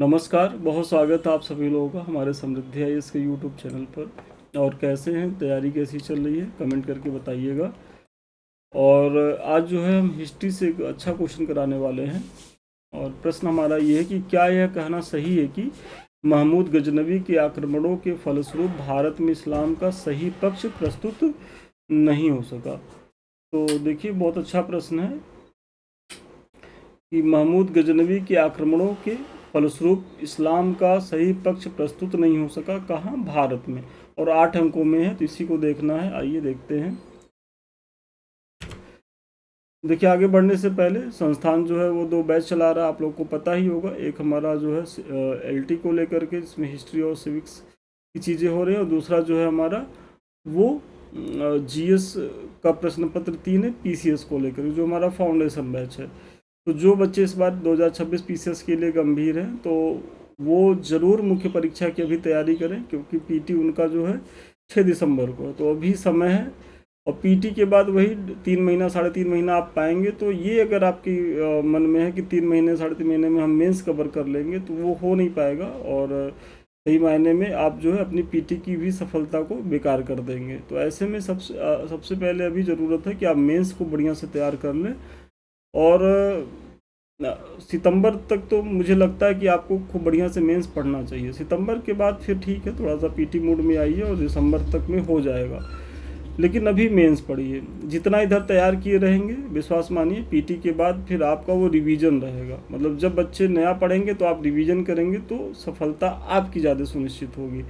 नमस्कार, बहुत स्वागत है आप सभी लोगों का हमारे समृद्धि आईएएस के यूट्यूब चैनल पर। और कैसे हैं, तैयारी कैसी चल रही है, कमेंट करके बताइएगा। और आज जो है हम हिस्ट्री से एक अच्छा क्वेश्चन कराने वाले हैं। और प्रश्न हमारा ये है कि क्या यह कहना सही है कि महमूद गजनवी के आक्रमणों के फलस्वरूप भारत में इस्लाम का सही पक्ष प्रस्तुत नहीं हो सका। तो देखिए, बहुत अच्छा प्रश्न है कि महमूद गजनवी के आक्रमणों के फलस्वरूप इस्लाम का सही पक्ष प्रस्तुत नहीं हो सका। कहाँ? भारत में। और 8 अंकों में है, तो इसी को देखना है। आइए देखते हैं। देखिए, आगे बढ़ने से पहले संस्थान जो है वो 2 बैच चला रहा है, आप लोग को पता ही होगा। एक हमारा जो है एलटी को लेकर के, जिसमें हिस्ट्री और सिविक्स की चीज़ें हो रही हैं, और दूसरा जो है हमारा वो जीएस का प्रश्न पत्र 3 है, पीसीएस को लेकर, जो हमारा फाउंडेशन बैच है। तो जो बच्चे इस बार 2026 पीसीएस के लिए गंभीर हैं, तो वो ज़रूर मुख्य परीक्षा की अभी तैयारी करें, क्योंकि पीटी उनका जो है 6 दिसंबर को है, तो अभी समय है। और पीटी के बाद वही 3 महीना 3.5 महीना आप पाएंगे। तो ये अगर आपकी मन में है कि 3 महीने 3.5 महीने में हम मेंस कवर कर लेंगे, तो वो हो नहीं पाएगा। और सही मायने में आप जो है अपनी पीटी की भी सफलता को बेकार कर देंगे। तो ऐसे में सबसे पहले अभी ज़रूरत है कि आप मेंस को बढ़िया से तैयार कर लें। और सितंबर तक तो मुझे लगता है कि आपको खूब बढ़िया से मेंस पढ़ना चाहिए। सितंबर के बाद फिर ठीक है, थोड़ा सा पीटी मूड में आइए और दिसंबर तक में हो जाएगा। लेकिन अभी मेंस पढ़िए, जितना इधर तैयार किए रहेंगे, विश्वास मानिए पीटी के बाद फिर आपका वो रिवीजन रहेगा। मतलब जब बच्चे नया पढ़ेंगे तो आप रिवीजन करेंगे, तो सफलता आपकी ज़्यादा सुनिश्चित होगी।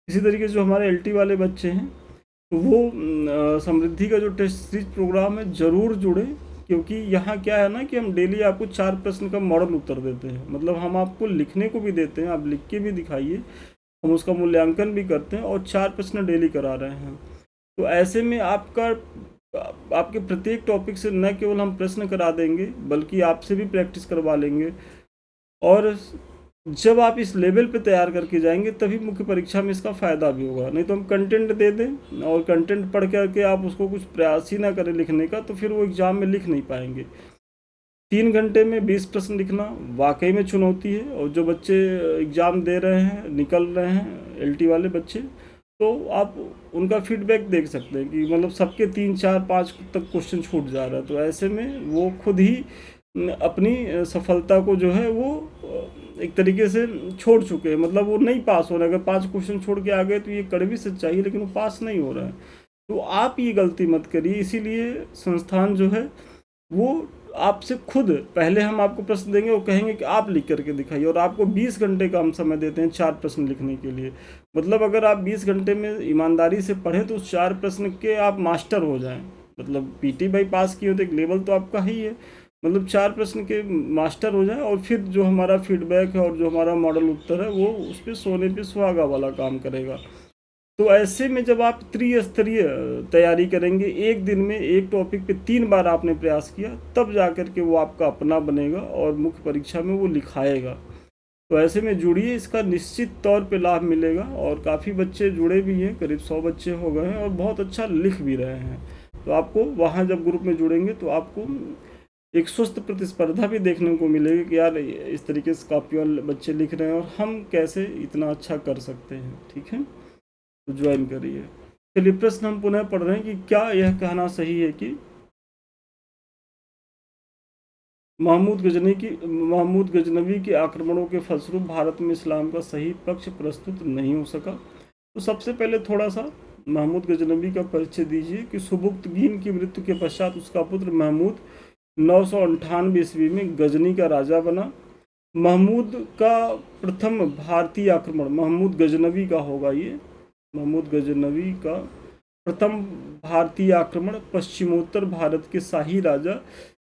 इसी तरीके से जो हमारे एलटी वाले बच्चे हैं, तो वो समृद्धि का जो टेस्ट सीरीज प्रोग्राम है ज़रूर जुड़े। क्योंकि यहाँ क्या है ना कि हम डेली आपको 4 प्रश्न का मॉडल उत्तर देते हैं। मतलब हम आपको लिखने को भी देते हैं, आप लिख के भी दिखाइए, हम उसका मूल्यांकन भी करते हैं, और 4 प्रश्न डेली करा रहे हैं। तो ऐसे में आपके प्रत्येक टॉपिक से न केवल हम प्रश्न करा देंगे, बल्कि आपसे भी प्रैक्टिस करवा लेंगे। और जब आप इस लेवल पे तैयार करके जाएंगे, तभी मुख्य परीक्षा में इसका फ़ायदा भी होगा। नहीं तो हम कंटेंट दे दें और कंटेंट पढ़ करके आप उसको कुछ प्रयास ही ना करें लिखने का, तो फिर वो एग्ज़ाम में लिख नहीं पाएंगे। 3 घंटे में 20 प्रश्न लिखना वाकई में चुनौती है। और जो बच्चे एग्ज़ाम दे रहे हैं, निकल रहे हैं एलटी वाले बच्चे, तो आप उनका फीडबैक देख सकते हैं कि मतलब सबके 3 4 5 तक क्वेश्चन छूट जा रहा है। तो ऐसे में वो खुद ही अपनी सफलता को जो है वो एक तरीके से छोड़ चुके हैं। मतलब वो नहीं पास हो रहे। अगर 5 क्वेश्चन छोड़ के आ गए तो ये कड़वी सच्चाई है, लेकिन वो पास नहीं हो रहा है। तो आप ये गलती मत करिए। इसीलिए संस्थान जो है वो आपसे खुद, पहले हम आपको प्रश्न देंगे, वो कहेंगे कि आप लिख करके दिखाइए। और आपको 20 घंटे का हम समय देते हैं 4 प्रश्न लिखने के लिए। मतलब अगर आप 20 घंटे में ईमानदारी से पढ़ें तो उस 4 प्रश्न के आप मास्टर हो जाएं। मतलब पीटी भाई पास किए हो तो एक लेवल तो आपका ही है। मतलब 4 प्रश्न के मास्टर हो जाए, और फिर जो हमारा फीडबैक है और जो हमारा मॉडल उत्तर है, वो उस पर सोने पे सुहागा वाला काम करेगा। तो ऐसे में जब आप त्रिस्तरीय तैयारी करेंगे, एक दिन में एक टॉपिक पे 3 बार आपने प्रयास किया, तब जा कर के वो आपका अपना बनेगा और मुख्य परीक्षा में वो लिखाएगा। तो ऐसे में जुड़िए, इसका निश्चित तौर पे लाभ मिलेगा। और काफ़ी बच्चे जुड़े भी हैं, करीब 100 बच्चे हो गए हैं, और बहुत अच्छा लिख भी रहे हैं। तो आपको वहाँ जब ग्रुप में जुड़ेंगे तो आपको एक स्वस्थ प्रतिस्पर्धा भी देखने को मिलेगी कि यार इस तरीके से कापियों बच्चे लिख रहे हैं, और हम कैसे इतना अच्छा कर सकते हैं। ठीक है, तो ज्वाइन करिए। चलिए, प्रश्न हम पुनः पढ़ रहे हैं कि क्या यह कहना सही है कि महमूद गजनवी के आक्रमणों के फलस्वरूप भारत में इस्लाम का सही पक्ष प्रस्तुत नहीं हो सका। तो सबसे पहले थोड़ा सा महमूद गजनवी का परिचय दीजिए कि सुबुक्तगीन की मृत्यु के पश्चात उसका पुत्र महमूद 998 ईस्वी में गजनी का राजा बना। महमूद का प्रथम भारतीय आक्रमण महमूद गजनवी का होगा। ये महमूद गजनवी का प्रथम भारतीय आक्रमण पश्चिमोत्तर भारत के शाही राजा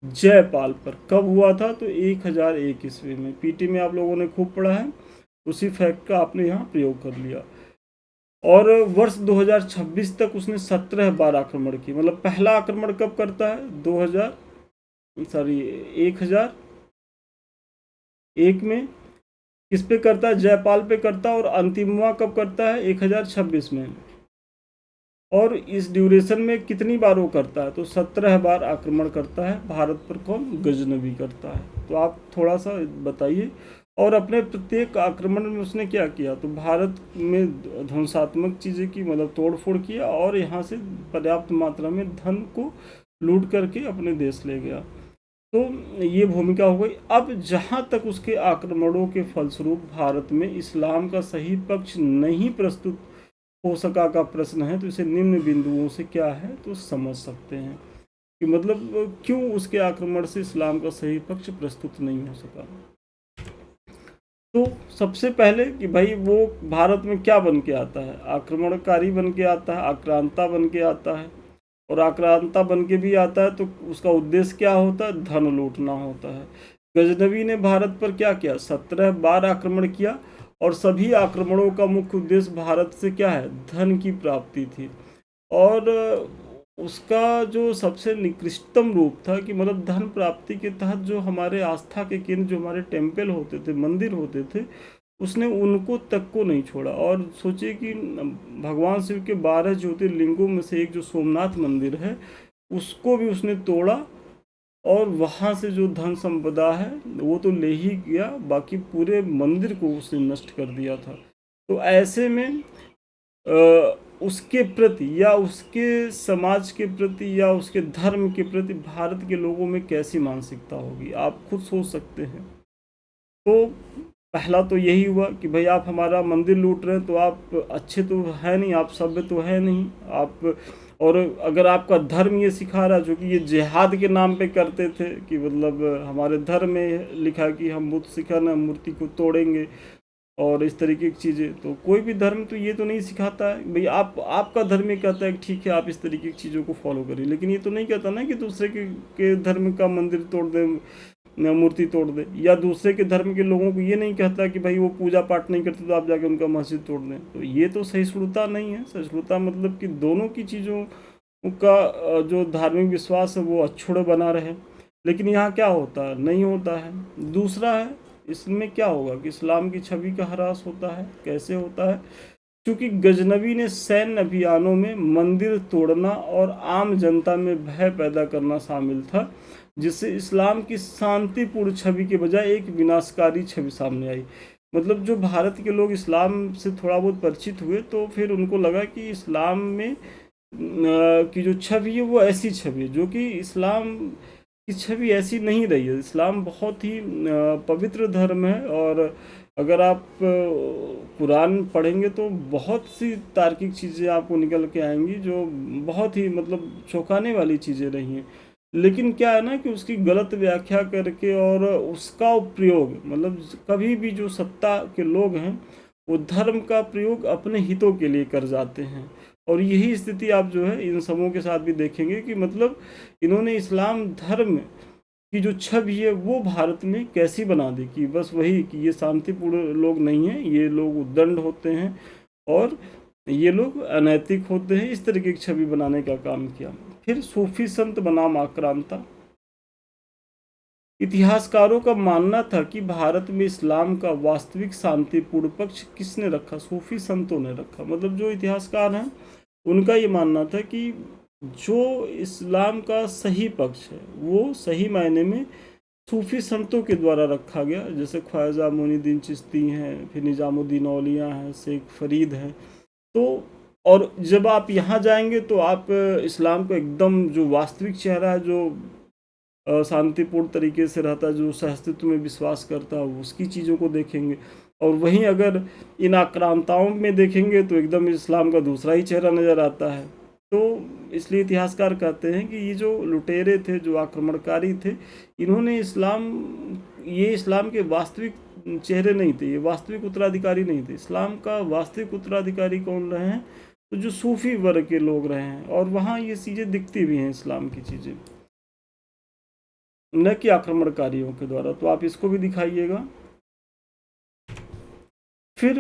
जयपाल पर कब हुआ था? तो 1001 ईस्वी में। पीटी में आप लोगों ने खूब पढ़ा है, उसी फैक्ट का आपने यहाँ प्रयोग कर लिया। और वर्ष 2026 तक उसने 17 बार आक्रमण किए। मतलब पहला आक्रमण कब करता है? 1001 में। किस पे करता है? जयपाल पे करता है। और अंतिमवा कब करता है? 1026 में। और इस ड्यूरेशन में कितनी बार वो करता है? तो 17 बार आक्रमण करता है। भारत पर कौन? गजनवी करता है। तो आप थोड़ा सा बताइए। और अपने प्रत्येक आक्रमण में उसने क्या किया, तो भारत में ध्वंसात्मक चीज़ें की, मतलब तोड़ फोड़ किया, और यहाँ से पर्याप्त मात्रा में धन को लूट करके अपने देश ले गया। तो ये भूमिका हो गई। अब जहाँ तक उसके आक्रमणों के फलस्वरूप भारत में इस्लाम का सही पक्ष नहीं प्रस्तुत हो सका का प्रश्न है, तो इसे निम्न बिंदुओं से क्या है तो समझ सकते हैं कि मतलब क्यों उसके आक्रमण से इस्लाम का सही पक्ष प्रस्तुत नहीं हो सका। तो सबसे पहले कि भाई वो भारत में क्या बन के आता है, आक्रमणकारी बन के आता है, आक्रांता बन के आता है, और आक्रांता बन के भी आता है तो उसका उद्देश्य क्या होता है, धन लूटना होता है। गजनवी ने भारत पर क्या किया, 17 बार आक्रमण किया, और सभी आक्रमणों का मुख्य उद्देश्य भारत से क्या है, धन की प्राप्ति थी। और उसका जो सबसे निकृष्टतम रूप था कि मतलब धन प्राप्ति के तहत जो हमारे आस्था के केंद्र, जो हमारे टेम्पल होते थे, मंदिर होते थे, उसने उनको तक को नहीं छोड़ा। और सोचिए कि भगवान शिव के 12 ज्योतिर्लिंगों में से एक जो सोमनाथ मंदिर है, उसको भी उसने तोड़ा, और वहाँ से जो धन संपदा है वो तो ले ही गया, बाकी पूरे मंदिर को उसने नष्ट कर दिया था। तो ऐसे में उसके प्रति या उसके समाज के प्रति या उसके धर्म के प्रति भारत के लोगों में कैसी मानसिकता होगी, आप खुद सोच सकते हैं। तो पहला तो यही हुआ कि भाई आप हमारा मंदिर लूट रहे हैं, तो आप अच्छे तो है नहीं, आप सभ्य तो है नहीं आप। और अगर आपका धर्म ये सिखा रहा है, जो कि ये जिहाद के नाम पे करते थे कि मतलब हमारे धर्म में लिखा कि हम बुत सिखाना मूर्ति को तोड़ेंगे और इस तरीके की चीज़ें, तो कोई भी धर्म तो ये तो नहीं सिखाता है भाई। आपका धर्म ये कहता है कि ठीक है आप इस तरीके की चीज़ों को फॉलो करिए, लेकिन ये तो नहीं कहता ना कि दूसरे के धर्म का मंदिर तोड़ दे, मूर्ति तोड़ दे, या दूसरे के धर्म के लोगों को ये नहीं कहता कि भाई वो पूजा पाठ नहीं करते तो आप जाके उनका मस्जिद तोड़ दें। तो ये तो सहिष्णुता नहीं है। सहिष्णुता मतलब कि दोनों की चीज़ों का जो धार्मिक विश्वास है वो अक्षुण्ण बना रहे। लेकिन यहाँ क्या होता है, नहीं होता है। दूसरा है, इसमें क्या होगा कि इस्लाम की छवि का ह्रास होता है। कैसे होता है, क्योंकि गजनवी ने सैन्य अभियानों में मंदिर तोड़ना और आम जनता में भय पैदा करना शामिल था, जिससे इस्लाम की शांतिपूर्ण छवि के बजाय एक विनाशकारी छवि सामने आई। मतलब जो भारत के लोग इस्लाम से थोड़ा बहुत परिचित हुए, तो फिर उनको लगा कि इस्लाम में की जो छवि है वो ऐसी छवि है जो कि इस्लाम की छवि ऐसी नहीं रही है। इस्लाम बहुत ही पवित्र धर्म है, और अगर आप कुरान पढ़ेंगे तो बहुत सी तार्किक चीज़ें आपको निकल के आएंगी जो बहुत ही मतलब चौंकाने वाली चीज़ें रही हैं। लेकिन क्या है ना कि उसकी गलत व्याख्या करके और उसका प्रयोग, मतलब कभी भी जो सत्ता के लोग हैं वो धर्म का प्रयोग अपने हितों के लिए कर जाते हैं। और यही स्थिति आप जो है इन सबों के साथ भी देखेंगे कि मतलब इन्होंने इस्लाम धर्म की जो छवि है वो भारत में कैसी बना दी कि बस वही कि ये शांतिपूर्ण लोग नहीं हैं, ये लोग उद्दंड होते हैं और ये लोग अनैतिक होते हैं, इस तरीके की छवि बनाने का काम किया। फिर सूफी संत बनाम आक्रांता। इतिहासकारों का मानना था कि भारत में इस्लाम का वास्तविक शांतिपूर्ण पक्ष किसने रखा, सूफी संतों ने रखा। मतलब जो इतिहासकार हैं उनका ये मानना था कि जो इस्लाम का सही पक्ष है वो सही मायने में सूफी संतों के द्वारा रखा गया, जैसे ख्वाजा मोइनुद्दीन चिश्ती हैं, फिर निजामुद्दीन औलिया हैं, शेख फरीद हैं। तो और जब आप यहाँ जाएंगे तो आप इस्लाम को एकदम जो वास्तविक चेहरा है, जो शांतिपूर्ण तरीके से रहता है, जो सहअस्तित्व में विश्वास करता है, उसकी चीज़ों को देखेंगे। और वहीं अगर इन आक्रांताओं में देखेंगे तो एकदम इस्लाम का दूसरा ही चेहरा नज़र आता है। तो इसलिए इतिहासकार कहते हैं कि ये जो लुटेरे थे, जो आक्रमणकारी थे, इन्होंने ये इस्लाम के वास्तविक चेहरे नहीं थे, ये वास्तविक उत्तराधिकारी नहीं थे। इस्लाम का वास्तविक उत्तराधिकारी कौन रहे हैं, तो जो सूफी वर्ग के लोग रहे हैं, और वहाँ ये चीज़ें दिखती भी हैं, इस्लाम की चीज़ें, न कि आक्रमणकारियों के द्वारा। तो आप इसको भी दिखाइएगा। फिर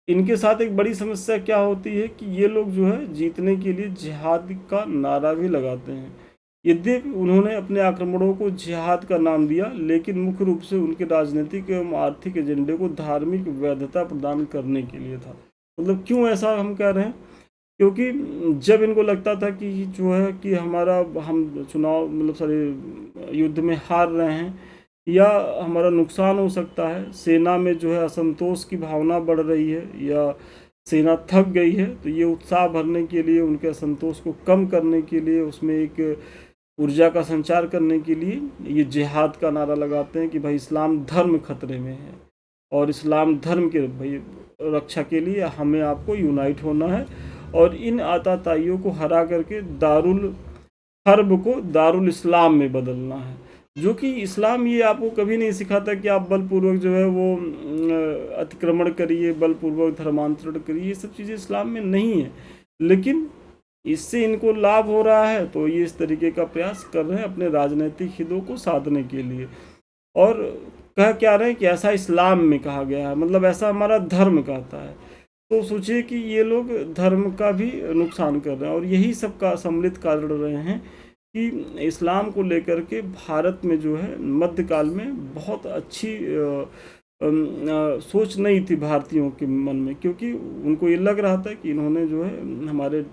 इनके साथ एक बड़ी समस्या क्या होती है कि ये लोग जो है जीतने के लिए जिहाद का नारा भी लगाते हैं। यद्यपि उन्होंने अपने आक्रमणों को जिहाद का नाम दिया, लेकिन मुख्य रूप से उनके राजनीतिक एवं आर्थिक एजेंडे को धार्मिक वैधता प्रदान करने के लिए था। मतलब क्यों ऐसा हम कह रहे हैं, क्योंकि जब इनको लगता था कि जो है कि हम चुनाव मतलब सारे युद्ध में हार रहे हैं, या हमारा नुकसान हो सकता है। सेना में जो है असंतोष की भावना बढ़ रही है या सेना थक गई है, तो ये उत्साह भरने के लिए, उनके असंतोष को कम करने के लिए, उसमें एक ऊर्जा का संचार करने के लिए ये जिहाद का नारा लगाते हैं कि भाई इस्लाम धर्म खतरे में है और इस्लाम धर्म के भाई रक्षा के लिए हमें आपको यूनाइट होना है और इन आताताइयों को हरा करके दारुल हर्ब को दारुल इस्लाम में बदलना है। जो कि इस्लाम ये आपको कभी नहीं सिखाता कि आप बलपूर्वक जो है वो अतिक्रमण करिए, बलपूर्वक धर्मांतरण करिए, ये सब चीज़ें इस्लाम में नहीं है। लेकिन इससे इनको लाभ हो रहा है तो ये इस तरीके का प्रयास कर रहे हैं अपने राजनीतिक हितों को साधने के लिए। और कह क्या रहे हैं कि ऐसा इस्लाम में कहा गया है, मतलब ऐसा हमारा धर्म कहता है। तो सोचिए कि ये लोग धर्म का भी नुकसान कर रहे हैं और यही सब का सम्मिलित कारण रहे हैं कि इस्लाम को लेकर के भारत में जो है मध्यकाल में बहुत अच्छी सोच नहीं थी भारतीयों के मन में, क्योंकि उनको ये लग रहा था कि इन्होंने जो है हमारे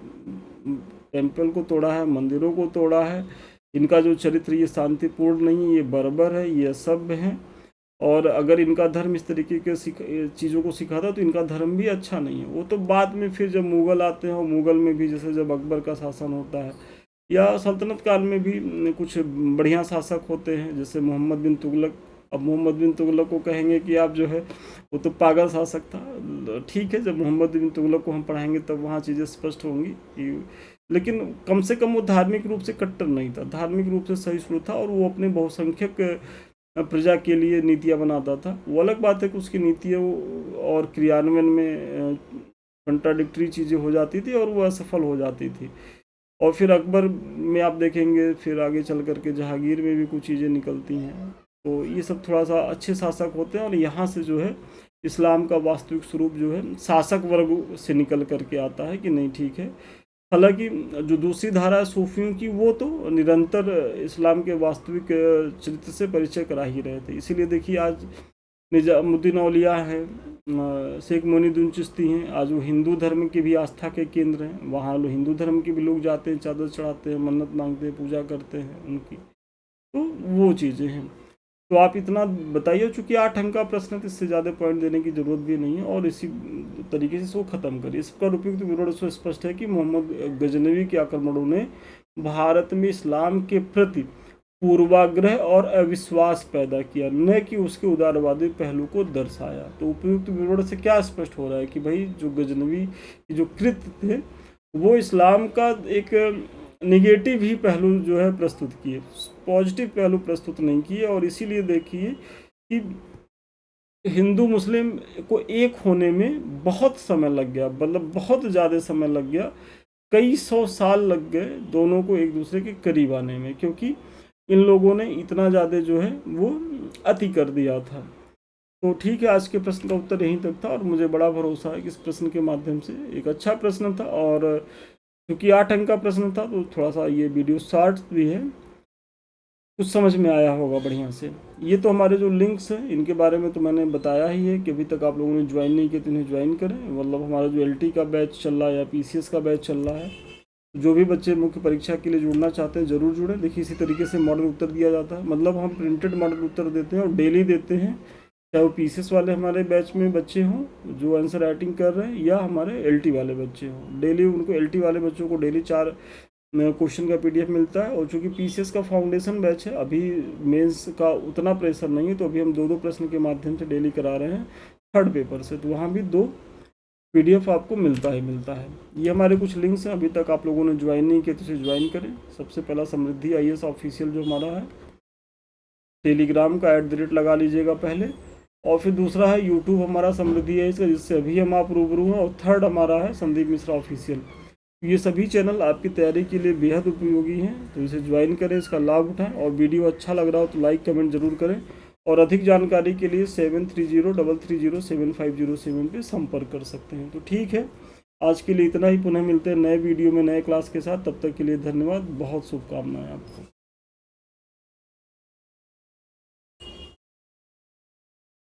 टेम्पल को तोड़ा है, मंदिरों को तोड़ा है, इनका जो चरित्र ये शांतिपूर्ण नहीं, ये बर्बर है, ये असभ्य है और अगर इनका धर्म इस तरीके के चीज़ों को सिखाता तो इनका धर्म भी अच्छा नहीं है। वो तो बाद में फिर जब मुग़ल आते हैं और मुग़ल में भी जैसे जब अकबर का शासन होता है या सल्तनत काल में भी कुछ बढ़िया शासक होते हैं जैसे मोहम्मद बिन तुगलक। अब मोहम्मद बिन तुगलक को कहेंगे कि आप जो है वो तो पागल शासक था, ठीक है, जब मोहम्मद बिन तुगलक को हम पढ़ाएंगे तब वहाँ चीज़ें स्पष्ट होंगी कि, लेकिन कम से कम वो धार्मिक रूप से कट्टर नहीं था, धार्मिक रूप से सहिष्णु था और वो अपने बहुसंख्यक प्रजा के लिए नीतियाँ बनाता था। वो अलग बात है कि उसकी नीतियाँ और क्रियान्वयन में कंट्राडिक्टरी चीज़ें हो जाती थी और वो असफल हो जाती थी। और फिर अकबर में आप देखेंगे, फिर आगे चल करके जहांगीर में भी कुछ चीज़ें निकलती हैं। तो ये सब थोड़ा सा अच्छे शासक होते हैं और यहाँ से जो है इस्लाम का वास्तविक स्वरूप जो है शासक वर्ग से निकल करके आता है कि नहीं ठीक है। हालांकि जो दूसरी धारा है सूफियों की, वो तो निरंतर इस्लाम के वास्तविक चरित्र से परिचय करा ही रहे थे। इसीलिए देखिए आज निजामुद्दीन औलिया हैं, शेख मोइनुद्दीन चिश्ती हैं, आज वो हिंदू धर्म के भी आस्था के केंद्र हैं। वहाँ लोग हिंदू धर्म के भी लोग जाते हैं, चादर चढ़ाते हैं, मन्नत मांगते हैं, पूजा करते हैं उनकी, तो वो चीज़ें हैं। तो आप इतना बताइए, चूँकि 8 अंक का प्रश्न है तो इससे ज़्यादा पॉइंट देने की ज़रूरत भी नहीं है और इसी तरीके से इसको ख़त्म करिए। इसका उपयुक्त विवरण से स्पष्ट है कि मोहम्मद गजनवी के आक्रमणों ने भारत में इस्लाम के प्रति पूर्वाग्रह और अविश्वास पैदा किया, न कि उसके उदारवादी पहलू को दर्शाया। तो उपयुक्त विवरण से क्या स्पष्ट हो रहा है कि भाई जो गजनवी के जो कृत्य थे वो इस्लाम का एक निगेटिव ही पहलू जो है प्रस्तुत किए, पॉजिटिव पहलू प्रस्तुत नहीं किए। और इसीलिए देखिए कि हिंदू मुस्लिम को एक होने में बहुत समय लग गया, मतलब बहुत ज़्यादा समय लग गया, कई 100 साल लग गए दोनों को एक दूसरे के करीब आने में, क्योंकि इन लोगों ने इतना ज़्यादा जो है वो अति कर दिया था। तो ठीक है, आज के प्रश्न का उत्तर यहीं तक था और मुझे बड़ा भरोसा है कि इस प्रश्न के माध्यम से एक अच्छा प्रश्न था और क्योंकि 8 अंक का प्रश्न था तो थोड़ा सा ये वीडियो शॉर्ट भी है, कुछ समझ में आया होगा बढ़िया से। ये तो हमारे जो लिंक्स हैं इनके बारे में तो मैंने बताया ही है कि अभी तक आप लोगों ने ज्वाइन नहीं किया तो इन्हें ज्वाइन करें। मतलब हमारा जो LT का बैच चल रहा है या PCS का बैच चल रहा है, जो भी बच्चे मुख्य परीक्षा के लिए जुड़ना चाहते हैं ज़रूर जुड़ें। देखिए इसी तरीके से मॉडल उत्तर दिया जाता है, मतलब हम प्रिंटेड मॉडल उत्तर देते हैं और डेली देते हैं, चाहे वो PCS वाले हमारे बैच में बच्चे हों जो आंसर राइटिंग कर रहे हैं या हमारे LT वाले बच्चे हों। डेली उनको LT वाले बच्चों को डेली 4 क्वेश्चन का PDF मिलता है। और चूँकि PCS का फाउंडेशन बैच है, अभी मेंस का उतना प्रेशर नहीं है, तो अभी हम 2-2 प्रश्न के माध्यम से डेली करा रहे हैं 3rd पेपर से, तो वहाँ भी 2 PDF आपको मिलता है। ये हमारे कुछ लिंक्स हैं, अभी तक आप लोगों ने ज्वाइन नहीं किया तो इसे ज्वाइन करें। सबसे पहला समृद्धि IAS ऑफिशियल जो हमारा है, टेलीग्राम का @ लगा लीजिएगा पहले, और फिर दूसरा है यूट्यूब हमारा समृद्धि IAS का, जिससे अभी हम आप रूबरू हैं, और 3rd हमारा है संदीप मिश्रा ऑफिशियल। ये सभी चैनल आपकी तैयारी के लिए बेहद उपयोगी हैं, तो इसे ज्वाइन करें, इसका लाभ उठाएं। और वीडियो अच्छा लग रहा हो तो लाइक कमेंट जरूर करें और अधिक जानकारी के लिए 7303307507 पे संपर्क कर सकते हैं। तो ठीक है, आज के लिए इतना ही, पुनः मिलते हैं नए वीडियो में नए क्लास के साथ। तब तक के लिए धन्यवाद, बहुत शुभकामनाएं आपको।